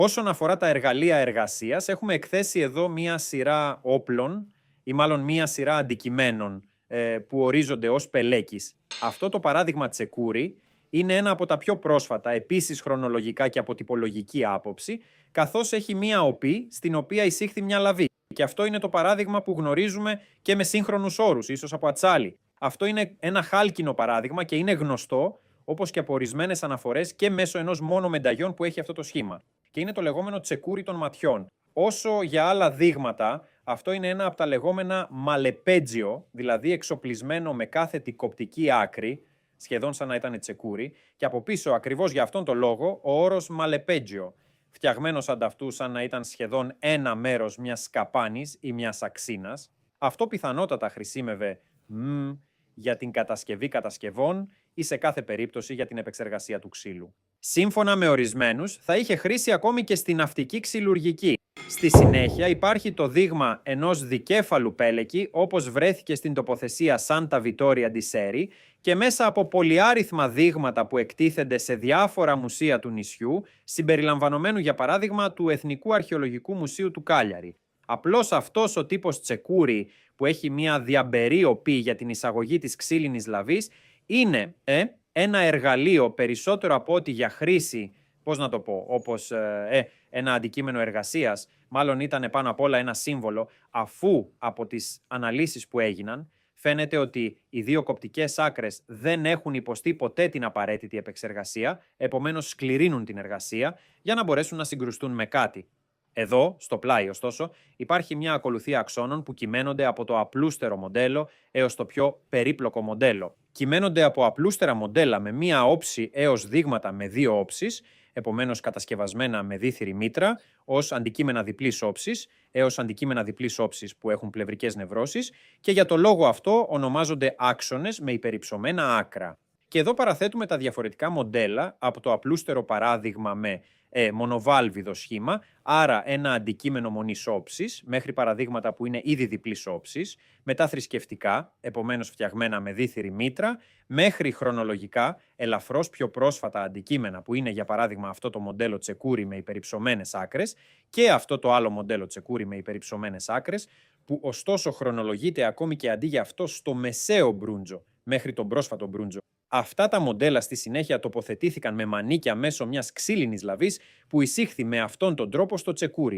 Όσον αφορά τα εργαλεία εργασίας, έχουμε εκθέσει εδώ μία σειρά όπλων ή μάλλον μία σειρά αντικειμένων που ορίζονται ως πελέκης. Αυτό το παράδειγμα τσεκούρι είναι ένα από τα πιο πρόσφατα, επίσης χρονολογικά και από τυπολογική άποψη, καθώς έχει μία οπή στην οποία εισήχθη μια λαβή. Και αυτό είναι το παράδειγμα που γνωρίζουμε και με σύγχρονους όρους, ίσως από ατσάλι. Αυτό είναι ένα χάλκινο παράδειγμα και είναι γνωστό, όπως και από ορισμένες αναφορές και μέσω ενός μόνο μενταγιών που έχει αυτό το σχήμα. Και είναι το λεγόμενο τσεκούρι των ματιών. Όσο για άλλα δείγματα, αυτό είναι ένα από τα λεγόμενα μαλεπέτζιο, δηλαδή εξοπλισμένο με κάθετη κοπτική άκρη, σχεδόν σαν να ήταν τσεκούρι, και από πίσω ακριβώς για αυτόν τον λόγο ο όρος μαλεπέτζιο, φτιαγμένος ανταυτού σαν να ήταν σχεδόν ένα μέρος μιας σκαπάνης ή μιας αξίνας. Αυτό πιθανότατα χρησίμευε για την κατασκευή κατασκευών ή σε κάθε περίπτωση για την επεξεργασία του ξύλου. Σύμφωνα με ορισμένους, θα είχε χρήση ακόμη και στην ναυτική ξυλουργική. Στη συνέχεια υπάρχει το δείγμα ενός δικέφαλου πέλεκη, όπως βρέθηκε στην τοποθεσία Santa Vittoria di Seri, και μέσα από πολυάριθμα δείγματα που εκτίθενται σε διάφορα μουσεία του νησιού, συμπεριλαμβανομένου για παράδειγμα του Εθνικού Αρχαιολογικού Μουσείου του Κάλιαρη. Απλώς αυτός ο τύπος τσεκούρι που έχει μια διαμπερή οπή για την εισαγωγή της ξύλινης λαβής είναι ένα εργαλείο περισσότερο από ότι για χρήση, πώς να το πω, όπως ένα αντικείμενο εργασίας, μάλλον ήταν πάνω απ' όλα ένα σύμβολο, αφού από τις αναλύσεις που έγιναν φαίνεται ότι οι δύο κοπτικές άκρες δεν έχουν υποστεί ποτέ την απαραίτητη επεξεργασία, επομένως σκληρύνουν την εργασία για να μπορέσουν να συγκρουστούν με κάτι. Εδώ, στο πλάι ωστόσο, υπάρχει μια ακολουθία αξώνων που κυμαίνονται από το απλούστερο μοντέλο έως το πιο περίπλοκο μοντέλο. Κυμαίνονται από απλούστερα μοντέλα με μία όψη έως δείγματα με δύο όψεις, επομένως κατασκευασμένα με δίθυρη μήτρα, ως αντικείμενα διπλής όψης, έως αντικείμενα διπλής όψης που έχουν πλευρικές νευρώσεις, και για το λόγο αυτό ονομάζονται άξονες με υπερυψωμένα άκρα. Και εδώ παραθέτουμε τα διαφορετικά μοντέλα από το απλούστερο παράδειγμα με μονοβάλβιδο σχήμα, άρα ένα αντικείμενο μονής όψης, μέχρι παραδείγματα που είναι ήδη διπλής όψης, μετά θρησκευτικά, επομένως φτιαγμένα με δίθυρη μήτρα, μέχρι χρονολογικά ελαφρώς πιο πρόσφατα αντικείμενα που είναι για παράδειγμα αυτό το μοντέλο τσεκούρι με υπερυψωμένες άκρες και αυτό το άλλο μοντέλο τσεκούρι με υπερυψωμένες άκρες, που ωστόσο χρονολογείται ακόμη και αντί για αυτό στο μεσαίο μπρούντζο, μέχρι τον πρόσφατο μπρούντζο. Αυτά τα μοντέλα στη συνέχεια τοποθετήθηκαν με μανίκια μέσω μιας ξύλινης λαβής που εισήχθη με αυτόν τον τρόπο στο τσεκούρι.